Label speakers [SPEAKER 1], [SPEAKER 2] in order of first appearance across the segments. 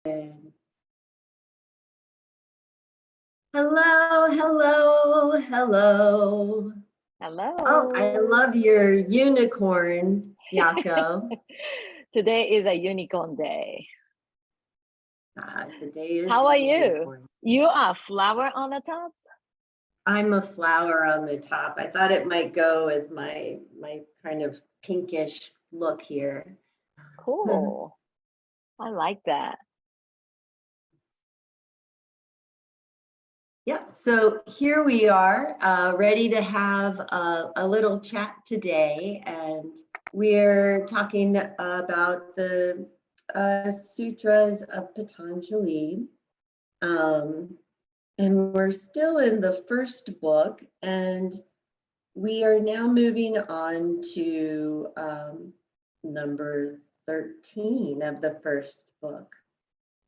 [SPEAKER 1] Hello, hello, hello. Oh, I
[SPEAKER 2] Hello.
[SPEAKER 1] love your unicorn, Yako.
[SPEAKER 2] Today is a unicorn day.
[SPEAKER 1] Today is
[SPEAKER 2] How
[SPEAKER 1] a
[SPEAKER 2] are you?
[SPEAKER 1] unicorn.
[SPEAKER 2] You are a flower on the top?
[SPEAKER 1] I'm a flower on the top. I thought it might go with my kind of pinkish look here.
[SPEAKER 2] Cool. I like that.
[SPEAKER 1] Yeah, so here we are, ready to have a little chat today, and we're talking about the sutras of Patanjali. Um, and we're still in the first book, and we are now moving on to number 13 of the first book.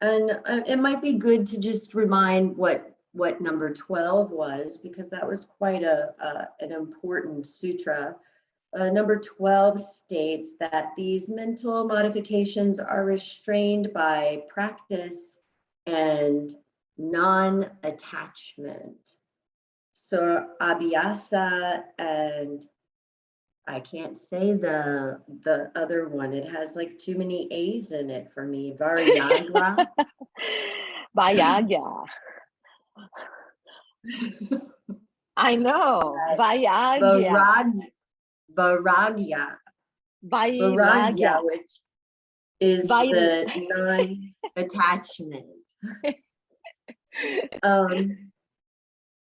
[SPEAKER 1] And it might be good to just remind what number 12 was, because that was quite an important sutra. Number 12 states that these mental modifications are restrained by practice and non-attachment. So Abhyasa, and I can't say the other one. It has like too many A's in it for me. Varyagra.
[SPEAKER 2] Vairagya. I know. Vairagya.
[SPEAKER 1] Varag, Varagya. Varagya,
[SPEAKER 2] Vairagya.
[SPEAKER 1] which is
[SPEAKER 2] Vair
[SPEAKER 1] the non-attachment. Um,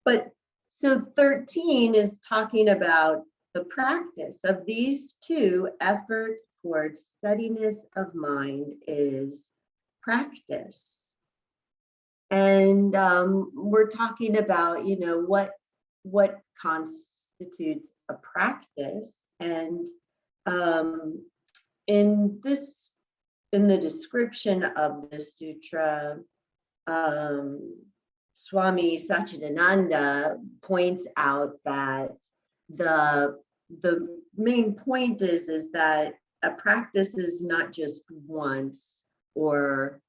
[SPEAKER 1] but so 13 is talking about the practice of these two. Effort towards steadiness of mind is practice. And we're talking about, what constitutes a practice. And um, in the description of the sutra, um, Swami Satchidananda points out that the the main point is that a practice is not just once or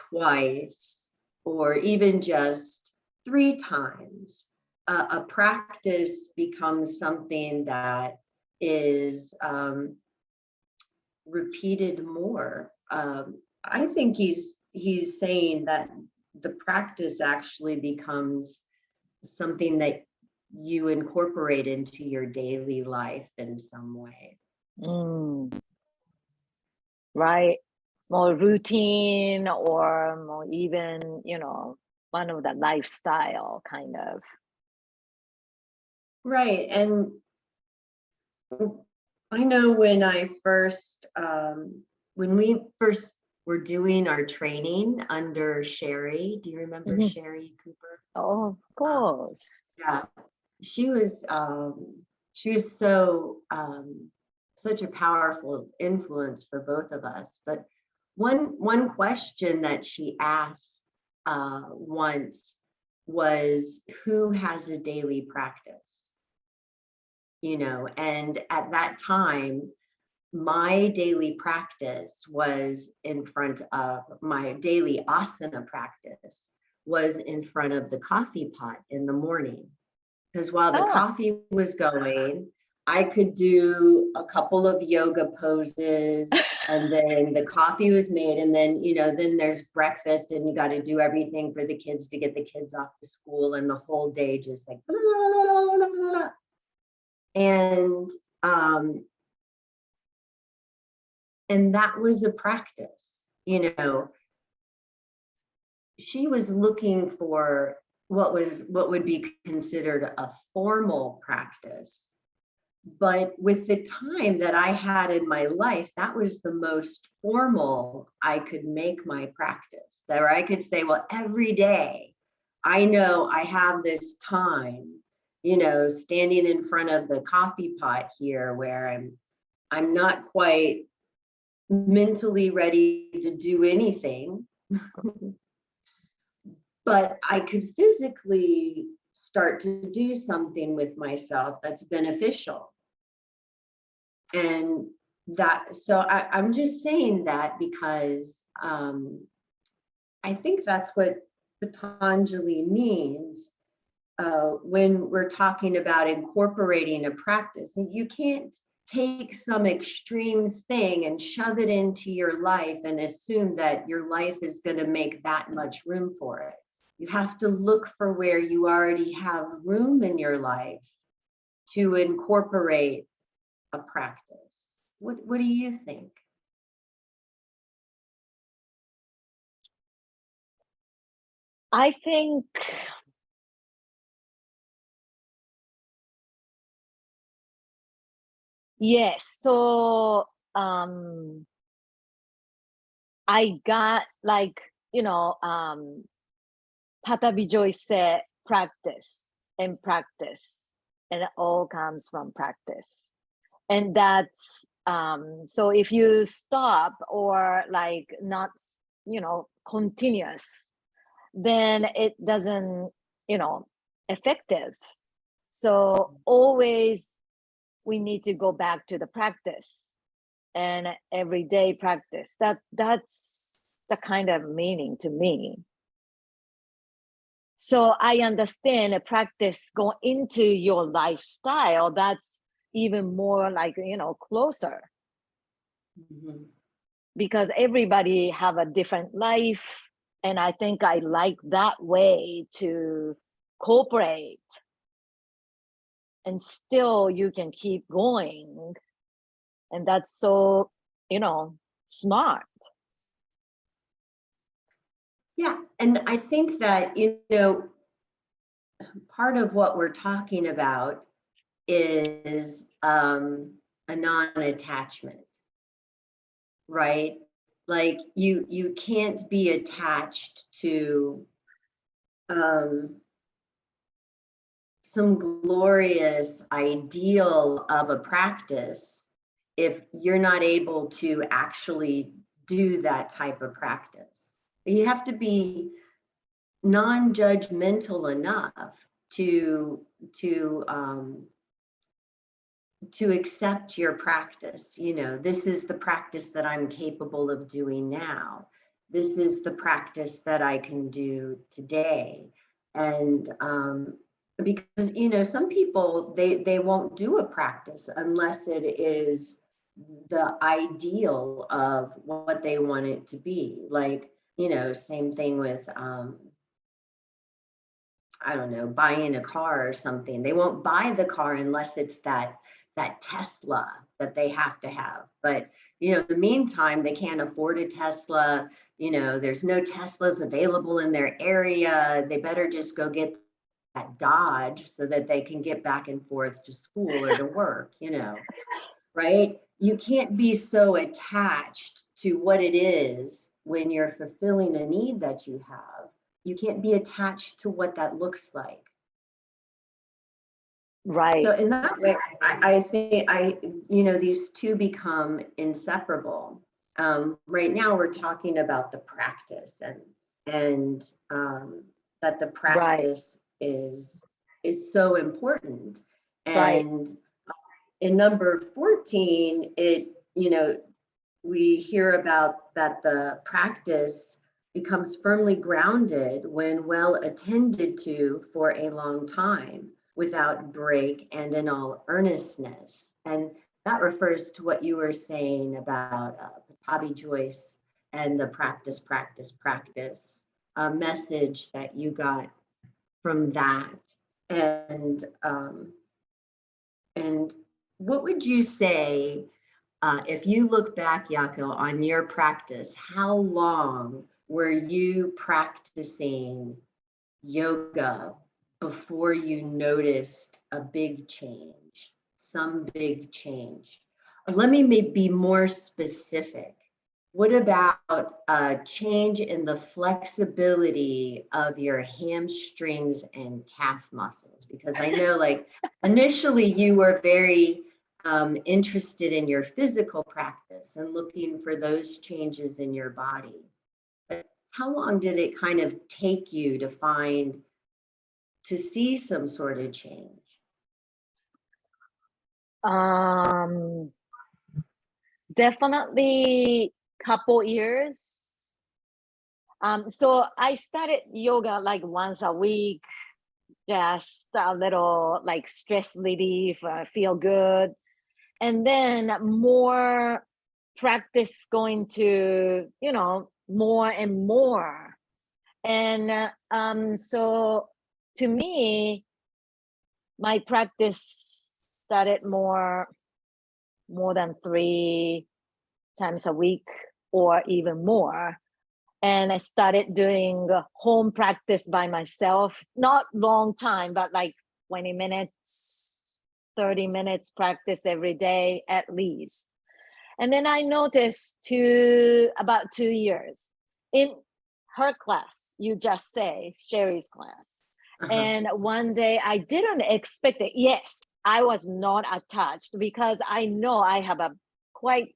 [SPEAKER 1] twice or even just 3 times. A practice becomes something that is repeated more. I think he's saying that the practice actually becomes something that you incorporate into your daily life in some way.
[SPEAKER 2] mm, right. More routine or more even, one of the lifestyle kind of.
[SPEAKER 1] Right. And I know when we first were doing our training under Sherry, do you remember
[SPEAKER 2] Mhm.
[SPEAKER 1] Sherry Cooper?
[SPEAKER 2] Oh, of
[SPEAKER 1] Um,
[SPEAKER 2] course.
[SPEAKER 1] yeah, she was such a powerful influence for both of us. But one question that she asked once was, who has a daily practice? And at that time, my daily practice was in front of my daily asana practice was in front of the coffee pot in the morning. Because while the
[SPEAKER 2] Ah,
[SPEAKER 1] coffee was going, I could do a couple of yoga poses, and then the coffee was made, and then there's breakfast, and you got to do everything for the kids to get the kids off to school, and the whole day just like blah, blah, blah, blah, blah. And and that was a practice. She was looking for what would be considered a formal practice. But with the time that I had in my life, that was the most formal I could make my practice. Where I could say, well, every day I know I have this time, standing in front of the coffee pot here where I'm not quite mentally ready to do anything, but I could physically start to do something with myself that's beneficial. And I'm just saying that because I think that's what Patanjali means when we're talking about incorporating a practice. You can't take some extreme thing and shove it into your life and assume that your life is going to make that much room for it. You have to look for where you already have room in your life to incorporate a practice. What do you think?
[SPEAKER 2] I think yes. So I got like, Patabi Joy said, practice and practice, and it all comes from practice. And that's so if you stop or like not, continuous, then it doesn't, effective. So always we need to go back to the practice and everyday practice. That's the kind of meaning to me. So I understand a practice go into your lifestyle. That's even more like, closer, because everybody have a different life. And I think I like that way to cooperate, and still you can keep going. And that's so, smart.
[SPEAKER 1] Yeah, and I think that, part of what we're talking about is a non-attachment, right? Like you can't be attached to some glorious ideal of a practice if you're not able to actually do that type of practice. You have to be non-judgmental enough to accept your practice. This is the practice that I'm capable of doing now. This is the practice that I can do today. And because some people they won't do a practice unless it is the ideal of what they want it to be. Like, same thing with I don't know, buying a car or something. They won't buy the car unless it's that Tesla that they have to have. But, in the meantime, they can't afford a Tesla. There's no Teslas available in their area. They better just go get that Dodge so that they can get back and forth to school or to work, right? You can't be so attached to what it is when you're fulfilling a need that you have. You can't be attached to what that looks like.
[SPEAKER 2] Right.
[SPEAKER 1] So in that way, I think these two become inseparable. Right now, we're talking about the practice and that the practice is so important. And in number 14, we hear about that the practice becomes firmly grounded when well attended to for a long time, without break and in all earnestness. And that refers to what you were saying about Patabi Joyce and the practice message that you got from that. And what would you say, if you look back, Yako, on your practice, how long were you practicing yoga before you noticed a big change, some big change? Let me be more specific. What about a change in the flexibility of your hamstrings and calf muscles? Because I know, like, initially you were very interested in your physical practice and looking for those changes in your body. But how long did it kind of take you to see some sort of change?
[SPEAKER 2] Definitely couple years. So I started yoga like once a week, just a little like stress relief, feel good. And then more practice going to, more and more. And so to me, my practice started more than 3 times a week or even more. And I started doing home practice by myself, not long time, but like 20 minutes, 30 minutes practice every day at least. And then I noticed about 2 years in her class, you just say Sherry's class. And one day I didn't expect it. Yes, I was not attached because I know I have a quite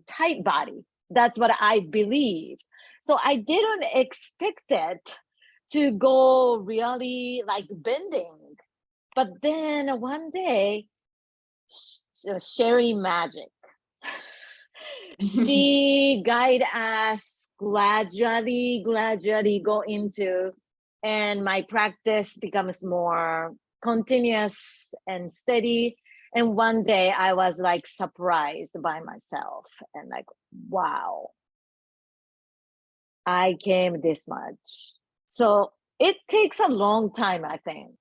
[SPEAKER 2] tight body. That's what I believed. So I didn't expect it to go really like bending. But then one day, Sherry Magic, she guide us gradually go into, and my practice becomes more continuous and steady. And one day I was like surprised by myself and like, wow, I came this much. So it takes a long time, I think.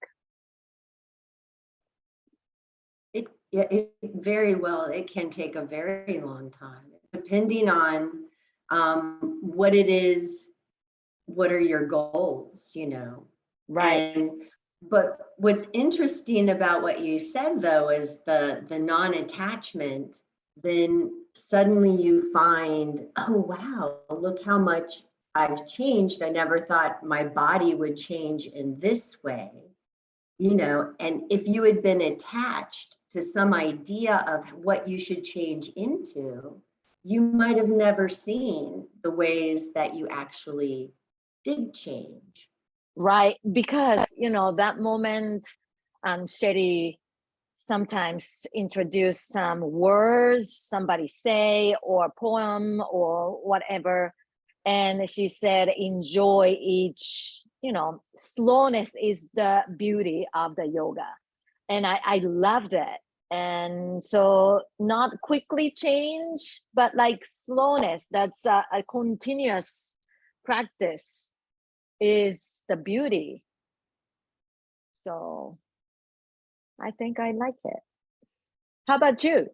[SPEAKER 1] It very well, it can take a very long time, depending on what it is, what are your goals,
[SPEAKER 2] Right.
[SPEAKER 1] But what's interesting about what you said though is the non-attachment. Then suddenly you find, oh wow, look how much I've changed. I never thought my body would change in this way. And if you had been attached to some idea of what you should change into, you might have never seen the ways that you actually did change.
[SPEAKER 2] Right. Because, that moment, Sherry sometimes introduce some words somebody say or poem or whatever. And she said, enjoy each, slowness is the beauty of the yoga. And I loved it. And so not quickly change, but like slowness, that's a continuous practice is the beauty. So I think I like it. How about you?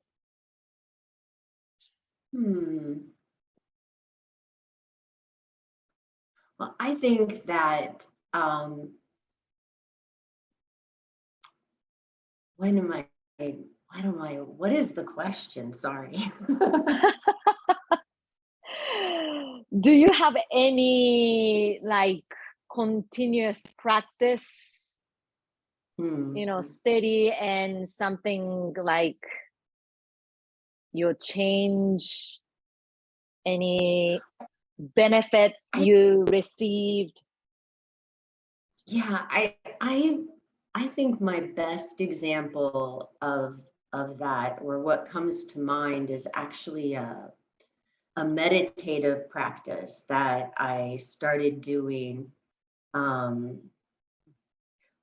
[SPEAKER 1] Well, I think that what is the question? Sorry.
[SPEAKER 2] Do you have any like continuous practice, steady and something like you change any benefit you received?
[SPEAKER 1] Yeah, I think my best example of that, or what comes to mind, is actually a meditative practice that I started doing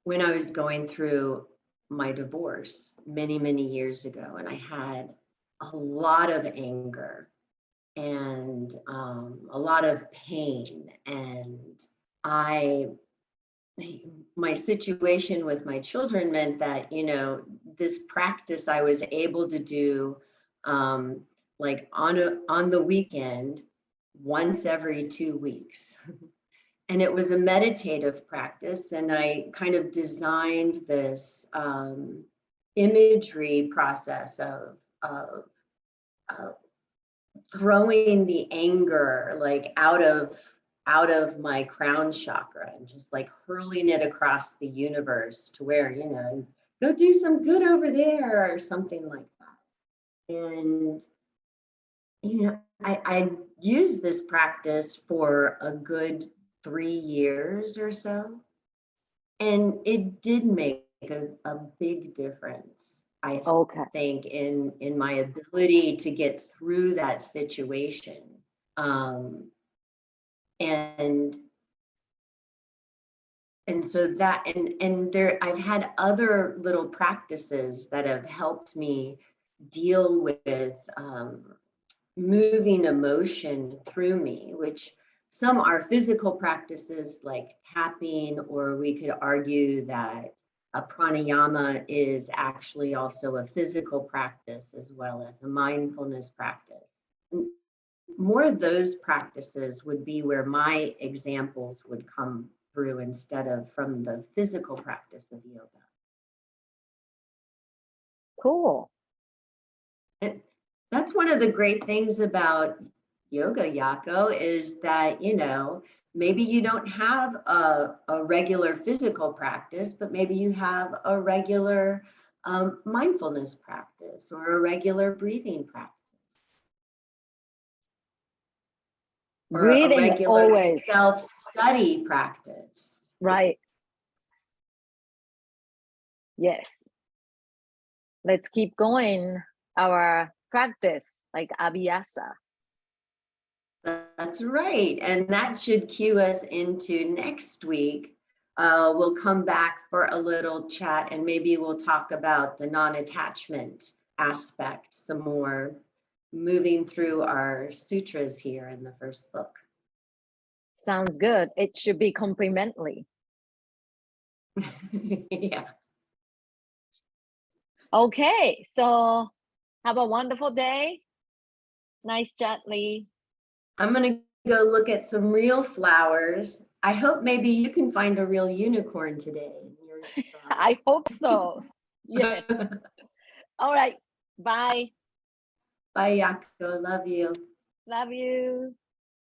[SPEAKER 1] when I was going through my divorce many, many years ago. And I had a lot of anger and a lot of pain. And my situation with my children meant that, this practice I was able to do like on the weekend, once every 2 weeks. And it was a meditative practice. And I kind of designed this imagery process of throwing the anger like out of my crown chakra and just like hurling it across the universe to where, go do some good over there or something like that. And I used this practice for a good 3 years or so, and it did make a big difference, I
[SPEAKER 2] Okay.
[SPEAKER 1] think, in my ability to get through that situation. And so that, and there, I've had other little practices that have helped me deal with moving emotion through me, which some are physical practices like tapping, or we could argue that a pranayama is actually also a physical practice as well as a mindfulness practice. More of those practices would be where my examples would come through instead of from the physical practice of yoga.
[SPEAKER 2] Cool.
[SPEAKER 1] And that's one of the great things about yoga, Yako, is that, you know, maybe you don't have a regular physical practice, but maybe you have a regular mindfulness practice or a regular breathing practice. Or a
[SPEAKER 2] Breathing
[SPEAKER 1] regular
[SPEAKER 2] always.
[SPEAKER 1] self-study practice.
[SPEAKER 2] Right. Yes. Let's keep going our practice like Abhyasa.
[SPEAKER 1] That's right. And that should cue us into next week. We'll come back for a little chat and maybe we'll talk about the non-attachment aspect some more, moving through our sutras here in the first book.
[SPEAKER 2] Sounds good. It should be complementary.
[SPEAKER 1] Yeah.
[SPEAKER 2] Okay, so have a wonderful day. Nice chat, Lee.
[SPEAKER 1] I'm going to go look at some real flowers. I hope maybe you can find a real unicorn today.
[SPEAKER 2] I hope so. Yes. All right. Bye.
[SPEAKER 1] Bye, Yako. Love you.
[SPEAKER 2] Love you.